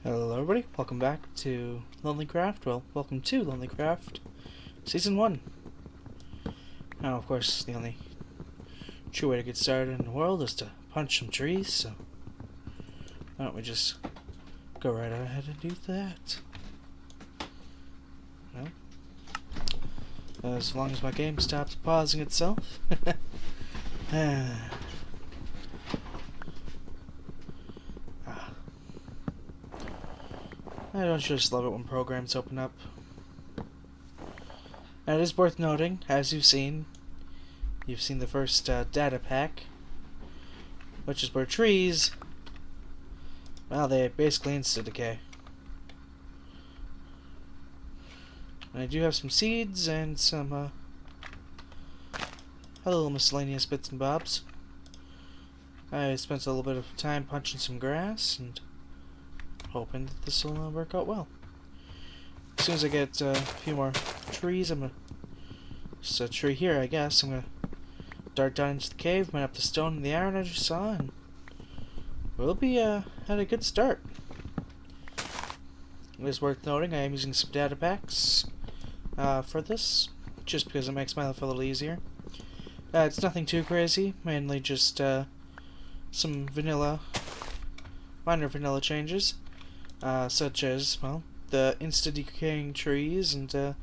Hello everybody, welcome back to LonelyCraft. Well, welcome to LonelyCraft Season 1. Now, of course, the only true way to get started in the world is to punch some trees, so why don't we just go right ahead and do that. Well, as long as my game stops pausing itself. I don't just love it when programs open up. Now, it is worth noting, as you've seen the first data pack, which is where trees, well, they basically insta-decay. And I do have some seeds and some other little miscellaneous bits and bobs. I spent a little bit of time punching some grass and hoping that this will work out well. As soon as I get a few more trees, I'm gonna... Just a tree here, I guess. I'm gonna dart down into the cave, mine up the stone and the iron I just saw, and we'll be at a good start. It is worth noting I am using some data packs for this, just because it makes my life a little easier. It's nothing too crazy, mainly just some minor vanilla changes. Such as, well, the insta-decaying trees and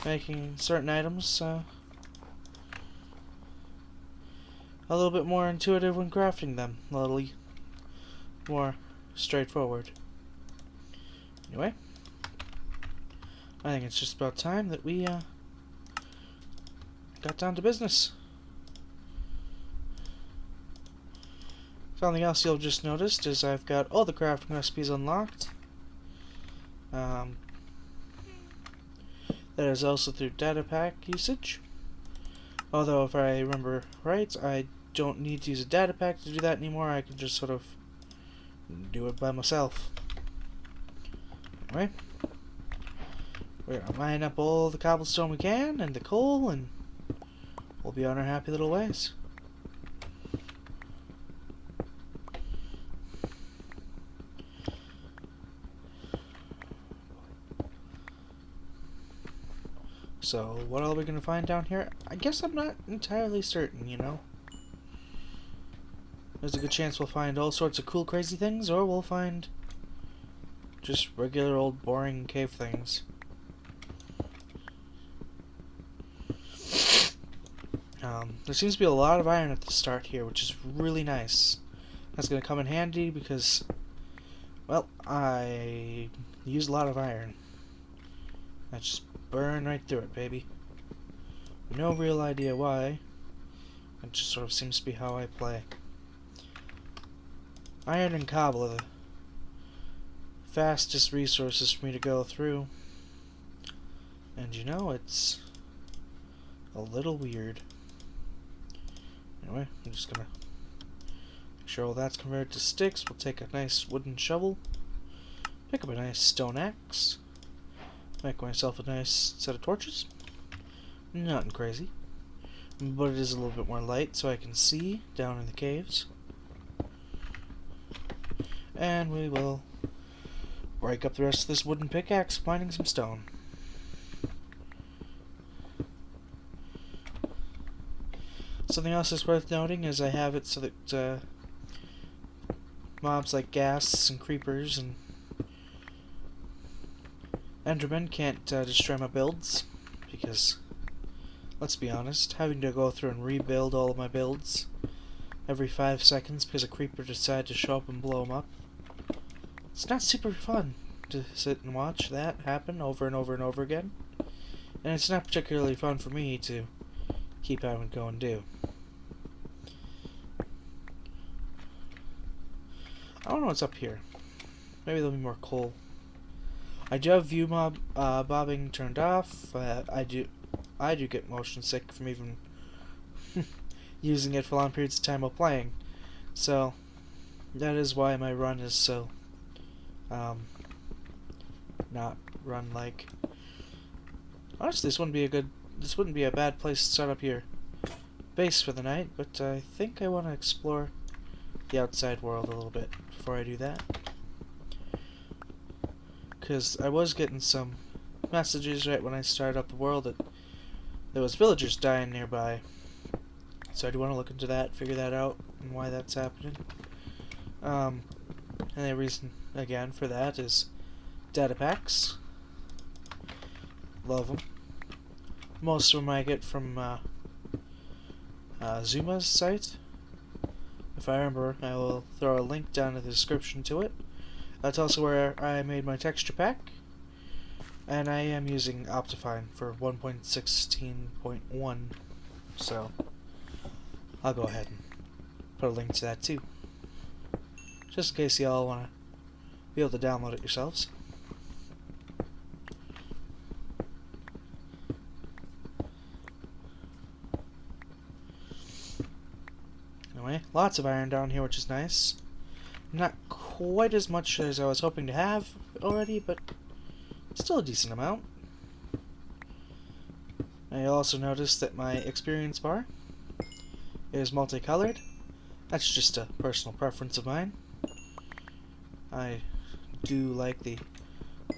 making certain items a little bit more intuitive when crafting them, a little more straightforward. Anyway, I think it's just about time that we got down to business. Something else you'll just noticed is I've got all the crafting recipes unlocked. That is also through data pack usage. Although, if I remember right, I don't need to use a data pack to do that anymore. I can just sort of do it by myself. Anyway, we're gonna mine up all the cobblestone we can and the coal, and we'll be on our happy little ways. So, what are we going to find down here? I guess I'm not entirely certain, you know. There's a good chance we'll find all sorts of cool, crazy things, or we'll find just regular old boring cave things. There seems to be a lot of iron at the start here, which is really nice. That's going to come in handy because, well, I use a lot of iron. I just burn right through it, baby. No real idea why. It just sort of seems to be how I play. Iron and cobble are the fastest resources for me to go through. And you know, it's a little weird. Anyway, I'm just gonna make sure all that's converted to sticks. We'll take a nice wooden shovel, pick up a nice stone axe, make myself a nice set of torches. Nothing crazy, but it is a little bit more light so I can see down in the caves. And we will break up the rest of this wooden pickaxe, mining some stone. Something else that's worth noting is I have it so that mobs like ghasts and creepers and Endermen can't destroy my builds, because, let's be honest, having to go through and rebuild all of my builds every 5 seconds because a creeper decided to show up and blow them up, it's not super fun to sit and watch that happen over and over and over again, and it's not particularly fun for me to keep having to go and do. I don't know what's up here. Maybe there'll be more coal. I do have view bobbing turned off. I do get motion sick from even using it for long periods of time while playing. So that is why my run is so not run-like. Honestly, this wouldn't be a bad place to start up your base for the night, but I think I want to explore the outside world a little bit before I do that. because I was getting some messages right when I started up the world that there was villagers dying nearby. So I do want to look into that, figure that out, and why that's happening. And the reason, again, for that is data packs. Love them. Most of them I get from Zuma's site. If I remember, I will throw a link down in the description to it. That's also where I made my texture pack. And I am using Optifine for 1.16.1. So I'll go ahead and put a link to that too. Just in case y'all want to be able to download it yourselves. Anyway, lots of iron down here, which is nice. Not quite as much as I was hoping to have already, but still a decent amount. I also noticed that my experience bar is multicolored. That's just a personal preference of mine. I do like the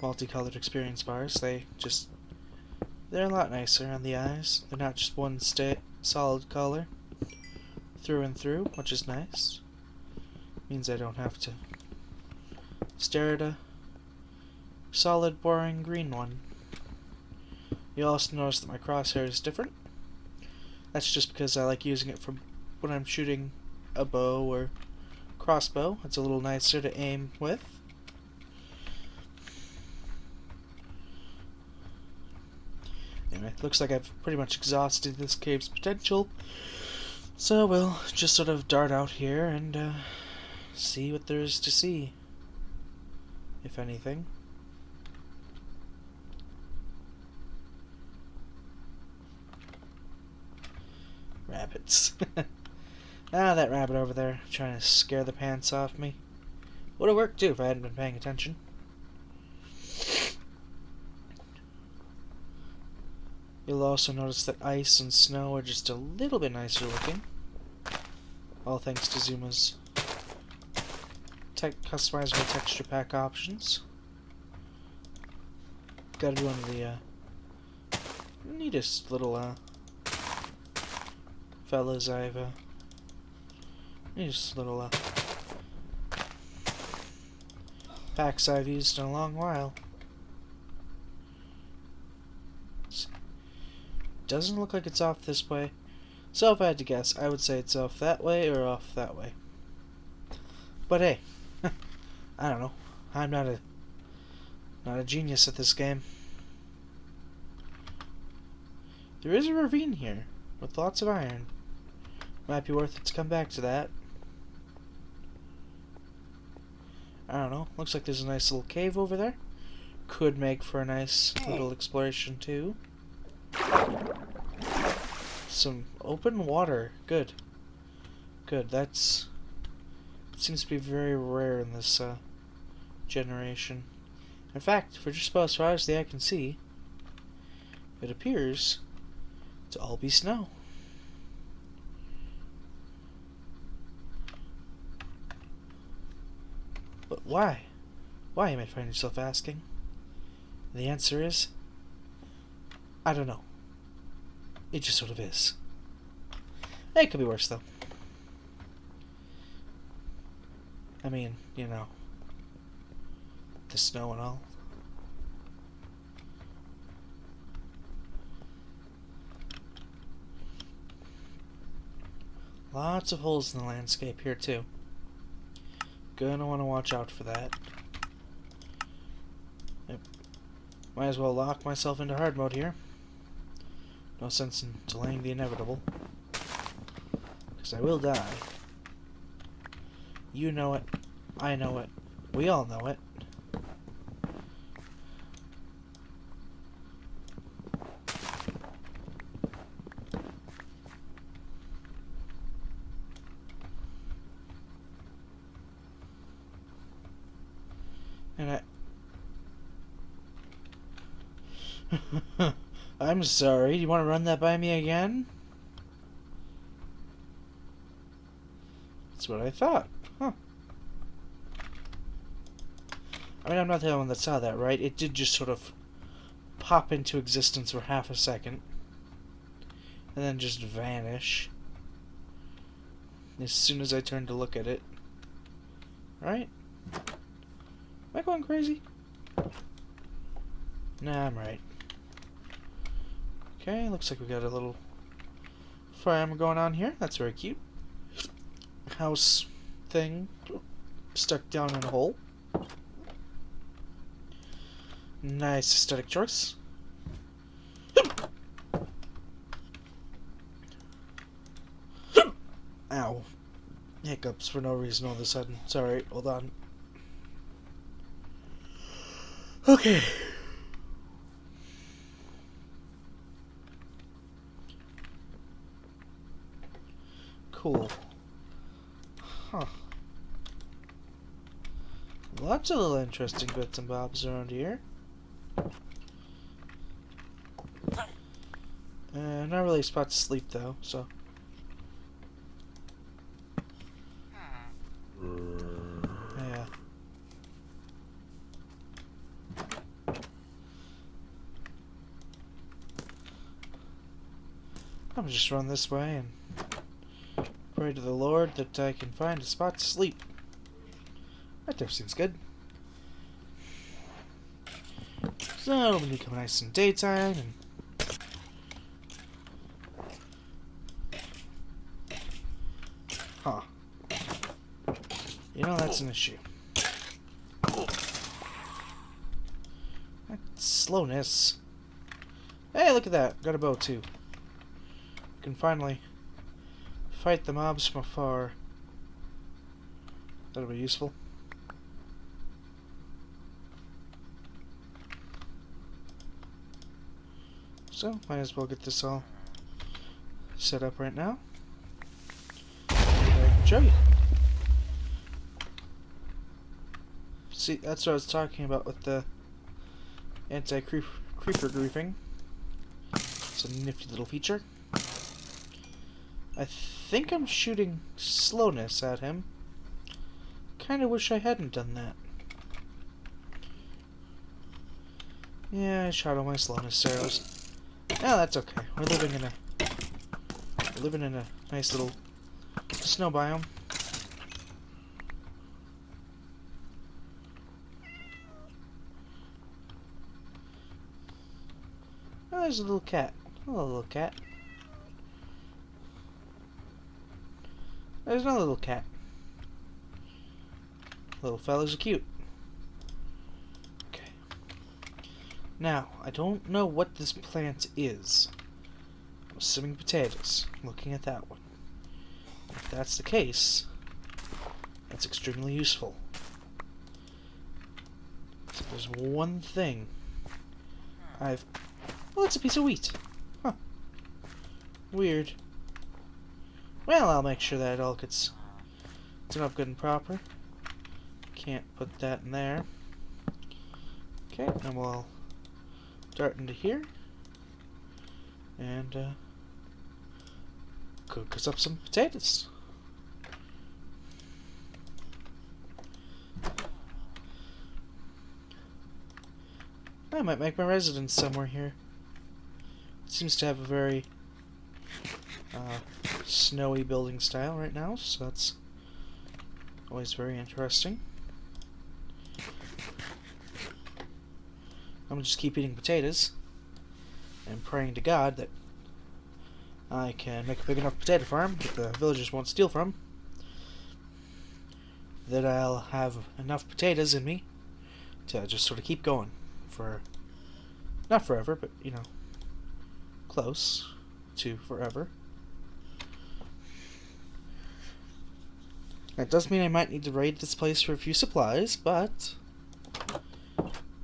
multicolored experience bars. They're a lot nicer on the eyes. They're not just one solid color through and through, which is nice. Means I don't have to stare at a solid, boring green one. You'll also notice that my crosshair is different. That's just because I like using it for when I'm shooting a bow or crossbow. It's a little nicer to aim with. Anyway, looks like I've pretty much exhausted this cave's potential. So we'll just sort of dart out here and see what there is to see, if anything. Rabbits. That rabbit over there trying to scare the pants off me. Would have worked too if I hadn't been paying attention. You'll also notice that ice and snow are just a little bit nicer looking. All thanks to Zuma's customizable texture pack options. Gotta be one of the neatest little fellas I've neatest little packs I've used in a long while. Doesn't look like it's off this way, so if I had to guess, I would say it's off that way or off that way. But hey, I don't know. I'm not a genius at this game. There is a ravine here with lots of iron. Might be worth it to come back to that. I don't know. Looks like there's a nice little cave over there. Could make for a nice little exploration too. Some open water. Good. Good. It seems to be very rare in this generation. In fact, for just about as far as the eye can see, it appears to all be snow. But why? Why, you might find yourself asking? The answer is, I don't know. It just sort of is. It could be worse, though. I mean, you know, the snow and all. Lots of holes in the landscape here, too. Gonna want to watch out for that. Yep. Might as well lock myself into hard mode here. No sense in delaying the inevitable. Because I will die. You know it. I know it. We all know it. And I'm sorry, do you want to run that by me again? That's what I thought. Huh. I mean, I'm not the only one that saw that, right? It did just sort of pop into existence for half a second. And then just vanish. As soon as I turned to look at it. Right? Am I going crazy? Nah, I'm right. Okay, looks like we got a little farm going on here. That's very cute. House thing stuck down in a hole. Nice aesthetic choice. Ow. Hiccups for no reason all of a sudden. Sorry, hold on. Okay. Cool. Huh. Lots of little interesting bits and bobs around here. Not really a spot to sleep though, so. Yeah. I'm just run this way and pray to the Lord that I can find a spot to sleep. That there seems good. So it'll become nice and daytime and huh. You know that's an issue. That slowness. Hey, look at that. Got a bow too. Can finally fight the mobs from afar. That'll be useful. So, might as well get this all set up right now. And I can show you. See, that's what I was talking about with the anti-creeper griefing. It's a nifty little feature. I think I'm shooting slowness at him. Kinda wish I hadn't done that. Yeah, I shot all my slowness arrows. Yeah, that's okay. We're living in a nice little snow biome. Oh, there's a little cat. Hello, little cat. There's another little cat. Little fellas are cute. Okay. Now, I don't know what this plant is. I'm assuming potatoes. Looking at that one. If that's the case, that's extremely useful. So there's one thing well, it's a piece of wheat. Huh. Weird. Well, I'll make sure that it all gets done up good and proper. Can't put that in there. Okay, and we'll dart into here. And, cook us up some potatoes. I might make my residence somewhere here. It seems to have a very snowy building style right now, so that's always very interesting. I'm gonna just keep eating potatoes and praying to God that I can make a big enough potato farm that the villagers won't steal from, that I'll have enough potatoes in me to just sort of keep going for, not forever, but, you know, close to forever. That does mean I might need to raid this place for a few supplies, but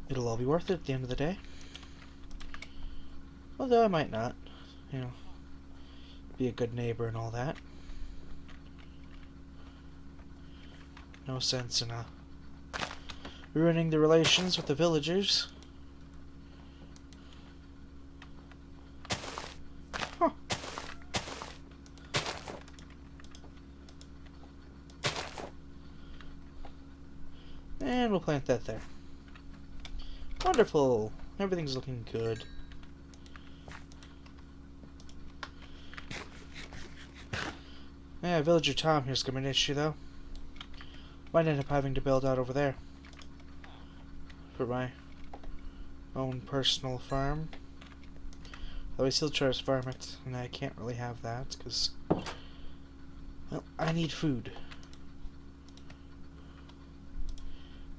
it'll all be worth it at the end of the day. Although I might not, you know, be a good neighbor and all that. No sense in ruining the relations with the villagers. Huh. And we'll plant that there. Wonderful! Everything's looking good. Yeah, Villager Tom here's gonna be an issue, though. Might end up having to build out over there. For my own personal farm. Though I still try to farm it, and I can't really have that, because... well, I need food.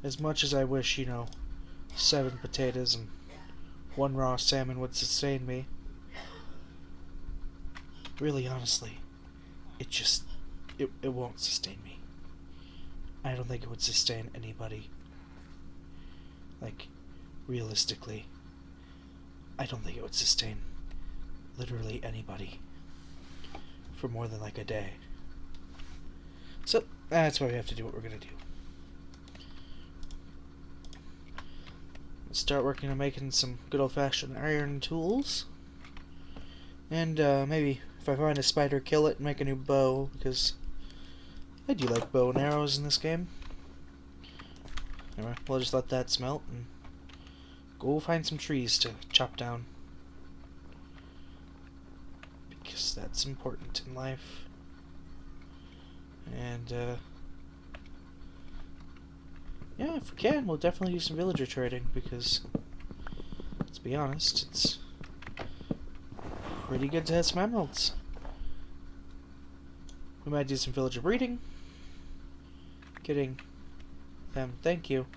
As much as I wish, you know, 7 potatoes and 1 raw salmon would sustain me. Really, honestly, it won't sustain me. I don't think it would sustain anybody. Like, realistically, I don't think it would sustain literally anybody for more than like a day. So, that's why we have to do what we're gonna do. Start working on making some good old-fashioned iron tools. And maybe if I find a spider, kill it and make a new bow, because I do like bow and arrows in this game. Anyway, we'll just let that smelt and go find some trees to chop down, because that's important in life. And yeah, if we can, we'll definitely do some villager trading, because, let's be honest, it's pretty good to have some emeralds. We might do some villager breeding. Getting them, thank you.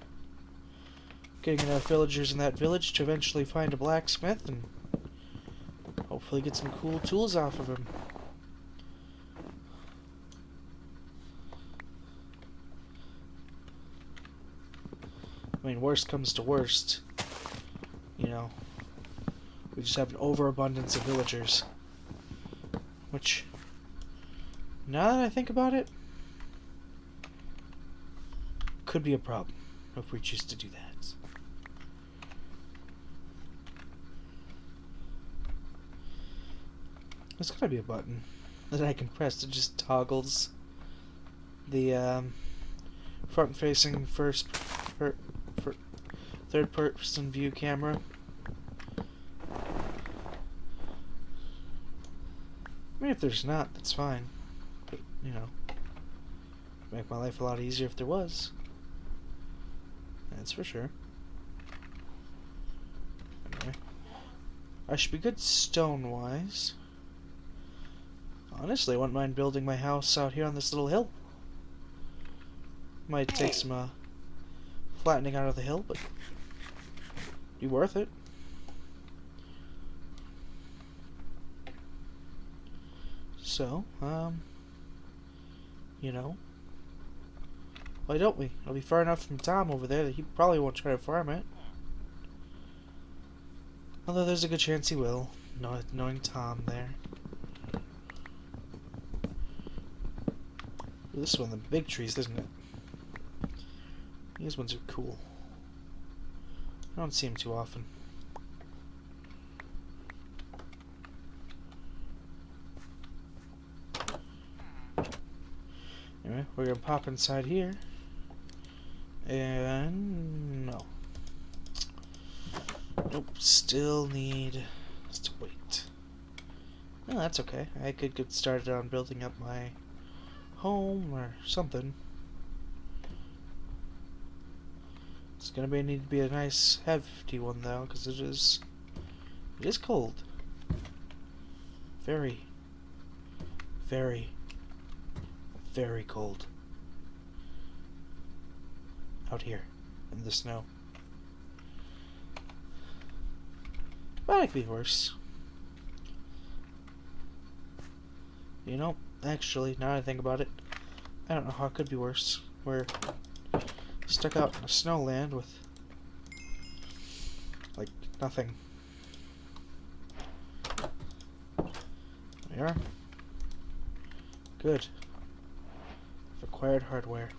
Getting enough villagers in that village to eventually find a blacksmith and hopefully get some cool tools off of him. I mean, worst comes to worst, you know, we just have an overabundance of villagers. Which, now that I think about it, could be a problem if we choose to do that. There's gotta be a button that I can press that just toggles the front-facing third-person view camera. I mean, if there's not, that's fine. But, you know, make my life a lot easier if there was. That's for sure. Anyway, I should be good stone-wise. Honestly, I wouldn't mind building my house out here on this little hill. Might take some flattening out of the hill, but be worth it. So, you know, why don't we? It'll be far enough from Tom over there that he probably won't try to farm it. Although there's a good chance he will, knowing Tom there. This is one of the big trees, isn't it? These ones are cool. I don't see them too often. Anyway, we're gonna pop inside here. And no. Nope, still need us to wait. No, that's okay. I could get started on building up my home or something. It's gonna need to be a nice hefty one though, because it is cold. Very, very, very cold out here in the snow. But it could be worse. You know, actually, now that I think about it, I don't know how it could be worse. We're stuck out in a snowland with, like, nothing. There we are. Good. I've acquired hardware.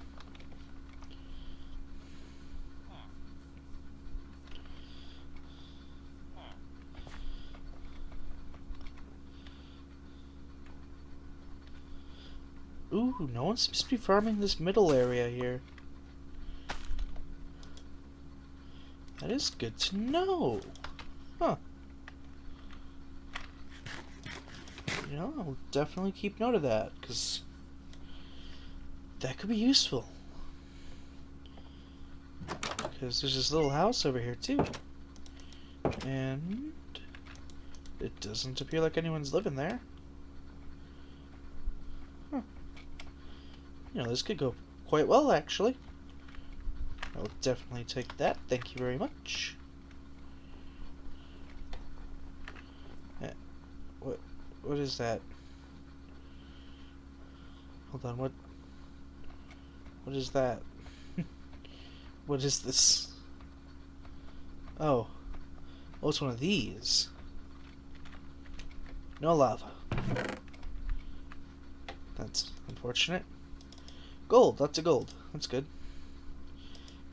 Ooh, no one seems to be farming this middle area here. That is good to know. Huh. You know, I'll definitely keep note of that, because that could be useful. Because there's this little house over here, too. And it doesn't appear like anyone's living there. Huh. You know, this could go quite well, actually. I'll definitely take that. Thank you very much. What is that? Hold on, what is that? What is this? Oh. Oh, it's one of these. No lava. That's unfortunate. Gold, lots of gold. That's good.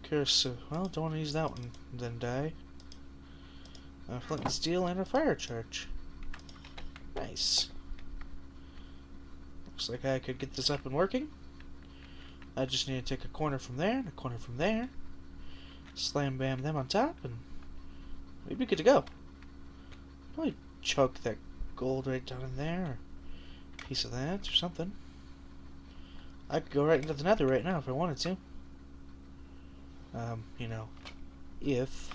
Curse, well, don't want to use that one, then die. Flint and steel and a fire charge. Nice. Looks like I could get this up and working. I just need to take a corner from there and a corner from there. Slam bam them on top and we'd be good to go. Probably chug that gold right down in there, or a piece of that or something. I could go right into the nether right now if I wanted to. You know, if.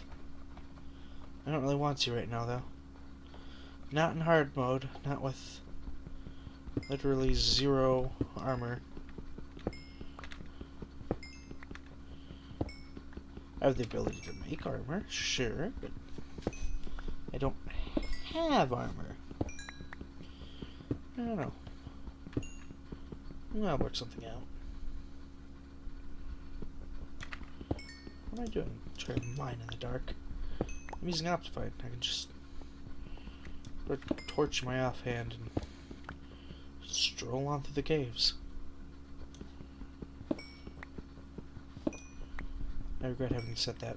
I don't really want to right now though. Not in hard mode, not with literally 0 armor. I have the ability to make armor, sure, but I don't have armor. I don't know. I'll work something out. What am I doing? Try to mine in the dark. I'm using Optifine. I can just torch my offhand and stroll on through the caves. I regret having said that.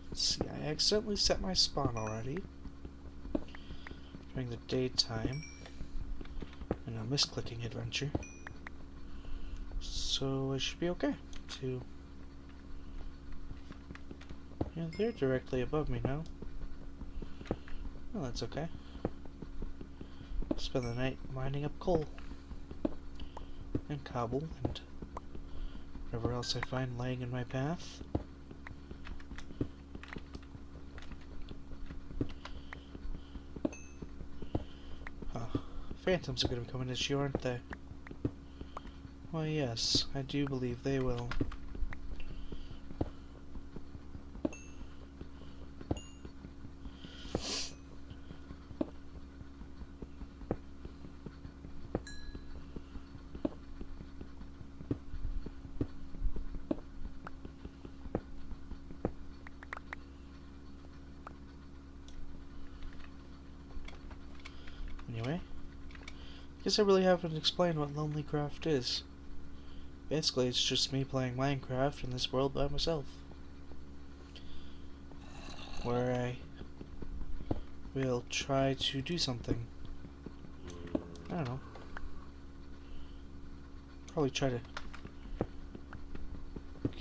Let's see, I accidentally set my spawn already during the daytime in a misclicking adventure. So I should be okay to... Yeah, they're directly above me now. Well, that's okay. Spend the night mining up coal and cobble and whatever else I find laying in my path. Phantoms are going to be coming this year, aren't they? Well, yes, I do believe they will. Anyway, guess I really haven't explained what LonelyCraft is. Basically, it's just me playing Minecraft in this world by myself. Where I will try to do something. I don't know. Probably try to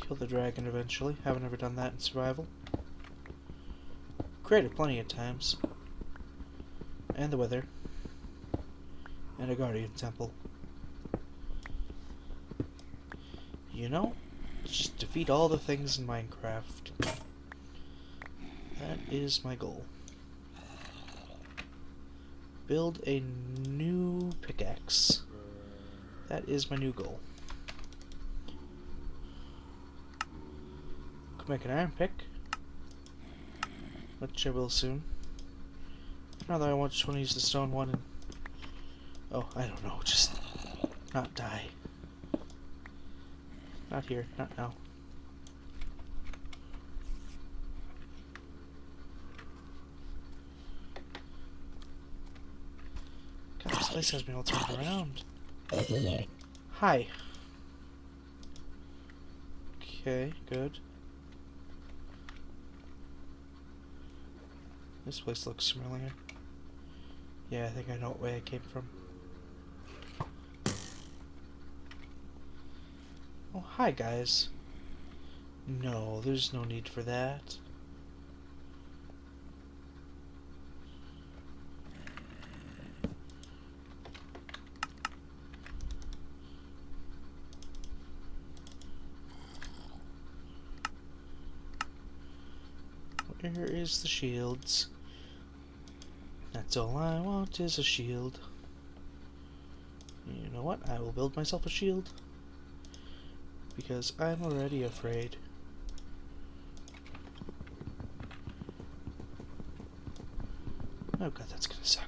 kill the dragon eventually. Haven't ever done that in survival. Created plenty of times. And the weather. And a guardian temple. You know, just defeat all the things in Minecraft. That is my goal. Build a new pickaxe. That is my new goal. Could make an iron pick, which I will soon. Now that I just want to use the stone one and... Oh, I don't know, just not die. Not here, not now. God, this place has me all turned around. Hi. Okay, good. This place looks familiar. Yeah, I think I know what way I came from. Oh, hi, guys. No, there's no need for that. Where is the shields? That's all I want is a shield. You know what? I will build myself a shield. Because I'm already afraid. Oh god, that's gonna suck.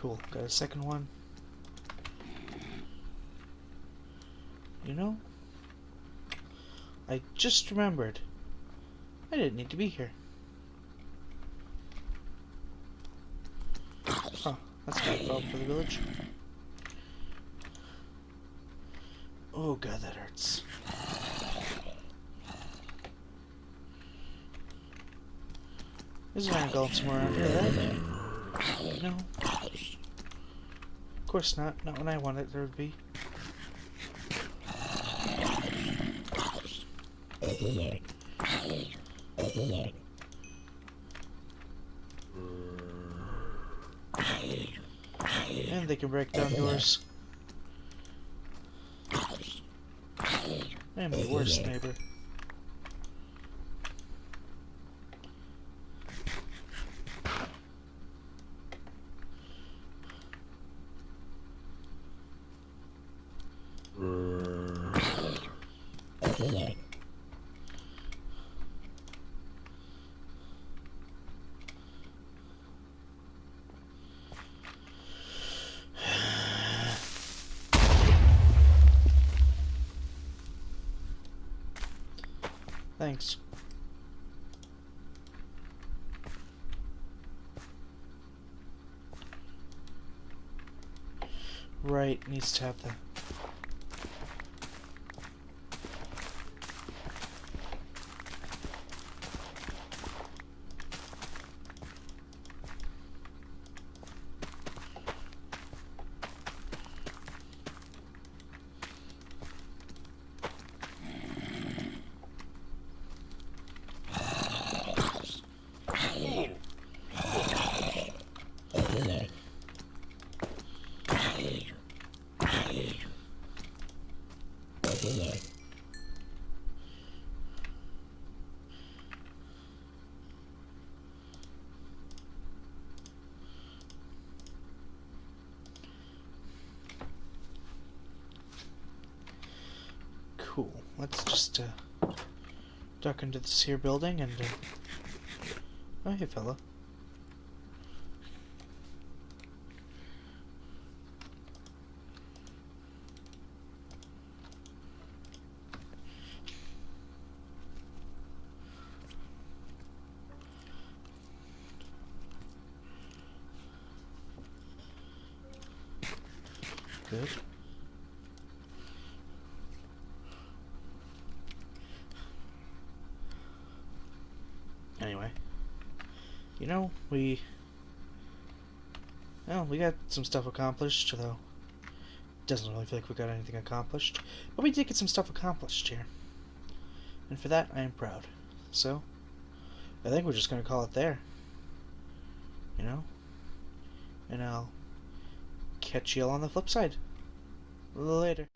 Cool, got a second one. You know, I just remembered. I didn't need to be here. Huh, that's not a problem for the village. Oh god, that hurts. There's an iron golem somewhere around here, right? No. Of course not. Not when I want it there would be. And they can break down doors. I am the worst neighbor. Thanks. Right, needs to have the... Cool. Let's just duck into this here building and oh, hey fella. Good. Anyway, you know, we got some stuff accomplished, though it doesn't really feel like we got anything accomplished, but we did get some stuff accomplished here, and for that I am proud. So I think we're just gonna call it there, you know, and I'll catch you all on the flip side later.